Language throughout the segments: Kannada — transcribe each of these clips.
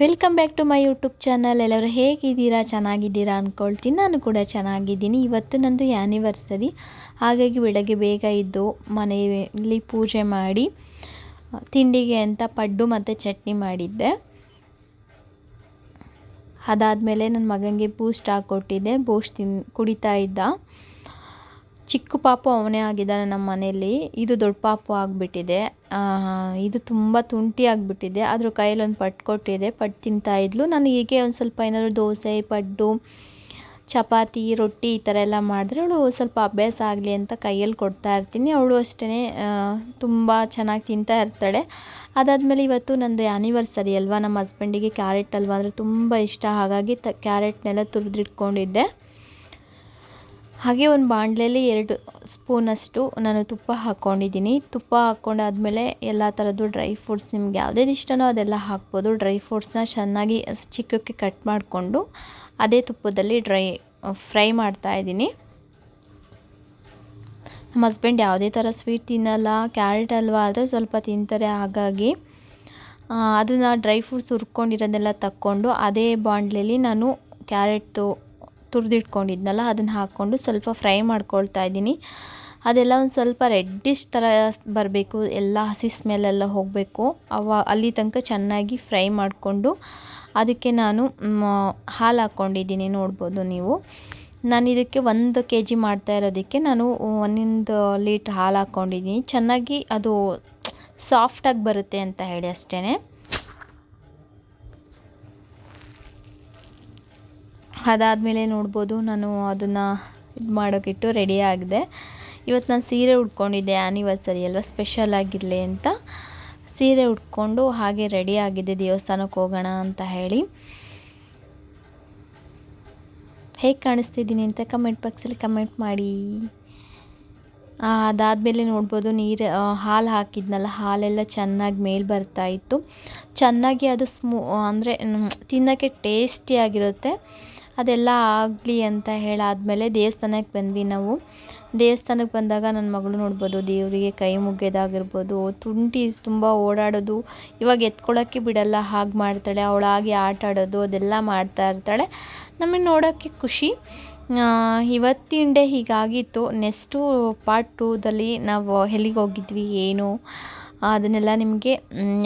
Welcome back to my YouTube channel. ಎಲ್ಲರೂ ಹೇಗಿದ್ದೀರಾ? ಚೆನ್ನಾಗಿದ್ದೀರಾ ಅಂದ್ಕೊಳ್ತೀನಿ. ನಾನು ಕೂಡ ಚೆನ್ನಾಗಿದ್ದೀನಿ. ಇವತ್ತು ನಂದು ಆ್ಯನಿವರ್ಸರಿ, ಹಾಗಾಗಿ ಬೆಳಗ್ಗೆ ಬೇಗ ಇದ್ದು ಮನೆಯಲ್ಲಿ ಪೂಜೆ ಮಾಡಿ ತಿಂಡಿಗೆ ಅಂತ ಪಡ್ಡು ಮತ್ತು ಚಟ್ನಿ ಮಾಡಿದ್ದೆ. ಅದಾದಮೇಲೆ ನನ್ನ ಮಗನಿಗೆ ಬೂಸ್ಟ್ ಹಾಕ್ಕೊಟ್ಟಿದ್ದೆ. ಬೂಸ್ಟ್ ಕುಡಿತಾ ಇದ್ದ. ಚಿಕ್ಕ ಪಾಪು ಅವನೇ ಆಗಿದ್ದಾನೆ ನಮ್ಮ ಮನೆಯಲ್ಲಿ. ಇದು ದೊಡ್ಡ ಪಾಪು ಆಗಿಬಿಟ್ಟಿದೆ. ಇದು ತುಂಬ ತುಂಟಿ ಆಗಿಬಿಟ್ಟಿದೆ. ಅದ್ರ ಕೈಯಲ್ಲಿ ಒಂದು ಪಟ್ಟು ಕೊಟ್ಟಿದೆ, ಪಟ್ಟು ತಿಂತಾಯಿದ್ಲು. ನಾನು ಹೀಗೆ ಒಂದು ಸ್ವಲ್ಪ ಏನಾದರೂ ದೋಸೆ, ಪಡ್ಡು, ಚಪಾತಿ, ರೊಟ್ಟಿ ಈ ಥರ ಎಲ್ಲ ಮಾಡಿದ್ರೆ ಅವಳು ಸ್ವಲ್ಪ ಅಭ್ಯಾಸ ಆಗಲಿ ಅಂತ ಕೈಯಲ್ಲಿ ಕೊಡ್ತಾ ಇರ್ತೀನಿ. ಅವಳು ಅಷ್ಟೇ ತುಂಬ ಚೆನ್ನಾಗಿ ತಿಂತಾ ಇರ್ತಾಳೆ. ಅದಾದಮೇಲೆ ಇವತ್ತು ನಂದು ಆ್ಯನಿವರ್ಸರಿ ಅಲ್ವಾ, ನಮ್ಮ ಹಸ್ಬೆಂಡಿಗೆ ಕ್ಯಾರೆಟ್ ಹಲ್ವಾ ಅಂದರೆ ತುಂಬ ಇಷ್ಟ. ಹಾಗಾಗಿ ಕ್ಯಾರೆಟ್ನೆಲ್ಲ ತುರಿದಿಟ್ಕೊಂಡಿದ್ದೆ. ಹಾಗೆ ಒಂದು ಬಾಣಲೆಯಲ್ಲಿ 2 ಸ್ಪೂನಷ್ಟು ನಾನು ತುಪ್ಪ ಹಾಕ್ಕೊಂಡಿದ್ದೀನಿ. ತುಪ್ಪ ಹಾಕ್ಕೊಂಡಾದ್ಮೇಲೆ ಎಲ್ಲ ಥರದ್ದು ಡ್ರೈ ಫ್ರೂಟ್ಸ್ ನಿಮ್ಗೆ ಯಾವುದೇದು ಇಷ್ಟನೋ ಅದೆಲ್ಲ ಹಾಕ್ಬೋದು. ಡ್ರೈ ಫ್ರೂಟ್ಸ್ನ ಚೆನ್ನಾಗಿ ಚಿಕ್ಕಕ್ಕೆ ಕಟ್ ಮಾಡಿಕೊಂಡು ಅದೇ ತುಪ್ಪದಲ್ಲಿ ಫ್ರೈ ಮಾಡ್ತಾಯಿದ್ದೀನಿ. ನಮ್ಮ ಹಸ್ಬೆಂಡ್ ಯಾವುದೇ ಥರ ಸ್ವೀಟ್ ತಿನ್ನಲ್ಲ. ಕ್ಯಾರೆಟ್ ಹಲ್ವಾ ಆದರೆ ಸ್ವಲ್ಪ ತಿಂತಾರೆ. ಹಾಗಾಗಿ ಅದನ್ನು ಡ್ರೈ ಫ್ರೂಟ್ಸ್ ಹುರ್ಕೊಂಡಿರೋದೆಲ್ಲ ತಕ್ಕೊಂಡು ಅದೇ ಬಾಣಲೆಯಲ್ಲಿ ನಾನು ಕ್ಯಾರೆಟ್ದು ತುರಿದಿಟ್ಕೊಂಡಿದ್ನಲ್ಲ ಅದನ್ನು ಹಾಕ್ಕೊಂಡು ಸ್ವಲ್ಪ ಫ್ರೈ ಮಾಡ್ಕೊಳ್ತಾ ಇದ್ದೀನಿ. ಅದೆಲ್ಲ ಒಂದು ಸ್ವಲ್ಪ ರೆಡ್ಡಿಶ್ ಥರ ಬರಬೇಕು, ಎಲ್ಲ ಹಸಿ ಸ್ಮೆಲ್ಲೆಲ್ಲ ಹೋಗಬೇಕು. ಅಲ್ಲಿ ತನಕ ಚೆನ್ನಾಗಿ ಫ್ರೈ ಮಾಡಿಕೊಂಡು ಅದಕ್ಕೆ ನಾನು ಹಾಲು ಹಾಕ್ಕೊಂಡಿದ್ದೀನಿ. ನೋಡ್ಬೋದು ನೀವು. ನಾನು ಇದಕ್ಕೆ 1 kg ಮಾಡ್ತಾ ಇರೋದಕ್ಕೆ ನಾನು 1 ಲೀಟ್ರ್ ಹಾಲು ಹಾಕ್ಕೊಂಡಿದ್ದೀನಿ. ಚೆನ್ನಾಗಿ ಅದು ಸಾಫ್ಟಾಗಿ ಬರುತ್ತೆ ಅಂತ ಹೇಳಿ ಅಷ್ಟೇ. ಅದಾದಮೇಲೆ ನೋಡ್ಬೋದು ನಾನು ಅದನ್ನು ಇದು ಮಾಡೋಕ್ಕಿಟ್ಟು ರೆಡಿ ಆಗಿದೆ. ಇವತ್ತು ನಾನು ಸೀರೆ ಉಟ್ಕೊಂಡಿದ್ದೆ, ಆ್ಯನಿವರ್ಸರಿ ಅಲ್ವಾ, ಸ್ಪೆಷಲ್ ಆಗಿರಲಿ ಅಂತ ಸೀರೆ ಉಟ್ಕೊಂಡು ಹಾಗೆ ರೆಡಿ ಆಗಿದ್ದೆ ದೇವಸ್ಥಾನಕ್ಕೆ ಹೋಗೋಣ ಅಂತ ಹೇಳಿ. ಹೇಗೆ ಕಾಣಿಸ್ತಿದ್ದೀನಿ ಅಂತ ಕಮೆಂಟ್ ಬಾಕ್ಸಲ್ಲಿ ಕಮೆಂಟ್ ಮಾಡಿ. ಅದಾದಮೇಲೆ ನೋಡ್ಬೋದು ಹಾಲು ಹಾಕಿದ್ನಲ್ಲ, ಹಾಲೆಲ್ಲ ಚೆನ್ನಾಗಿ ಮೇಲೆ ಬರ್ತಾಯಿತ್ತು. ಚೆನ್ನಾಗಿ ಅದು ಅಂದರೆ ತಿನ್ನೋಕ್ಕೆ ಟೇಸ್ಟಿಯಾಗಿರುತ್ತೆ. ಅದೆಲ್ಲ ಆಗಲಿ ಅಂತ ಹೇಳಾದಮೇಲೆ ದೇವಸ್ಥಾನಕ್ಕೆ ಬಂದ್ವಿ ನಾವು. ದೇವಸ್ಥಾನಕ್ಕೆ ಬಂದಾಗ ನನ್ನ ಮಗಳು ನೋಡ್ಬೋದು ದೇವರಿಗೆ ಕೈ ಮುಗ್ಯೋದಾಗಿರ್ಬೋದು, ತುಂಟಿ ತುಂಬ ಓಡಾಡೋದು, ಇವಾಗ ಎತ್ಕೊಳ್ಳೋಕ್ಕೆ ಬಿಡಲ್ಲ, ಹಾಗೆ ಮಾಡ್ತಾಳೆ. ಅವಳಾಗಿ ಆಟ ಆಡೋದು ಅದೆಲ್ಲ ಮಾಡ್ತಾ ಇರ್ತಾಳೆ. ನಮಗೆ ನೋಡೋಕ್ಕೆ ಖುಷಿ. ಇವತ್ತಿನ ಡೇ ಹೀಗಾಗಿತ್ತು. ನೆಕ್ಸ್ಟು ಪಾರ್ಟ್ 2ದಲ್ಲಿ ನಾವು ಎಲ್ಲಿಗೆ ಹೋಗಿದ್ವಿ ಏನು ಅದನ್ನೆಲ್ಲ ನಿಮಗೆ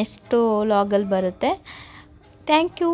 ನೆಕ್ಸ್ಟು ವ್ಲಾಗಲ್ಲಿ ಬರುತ್ತೆ. Thank you.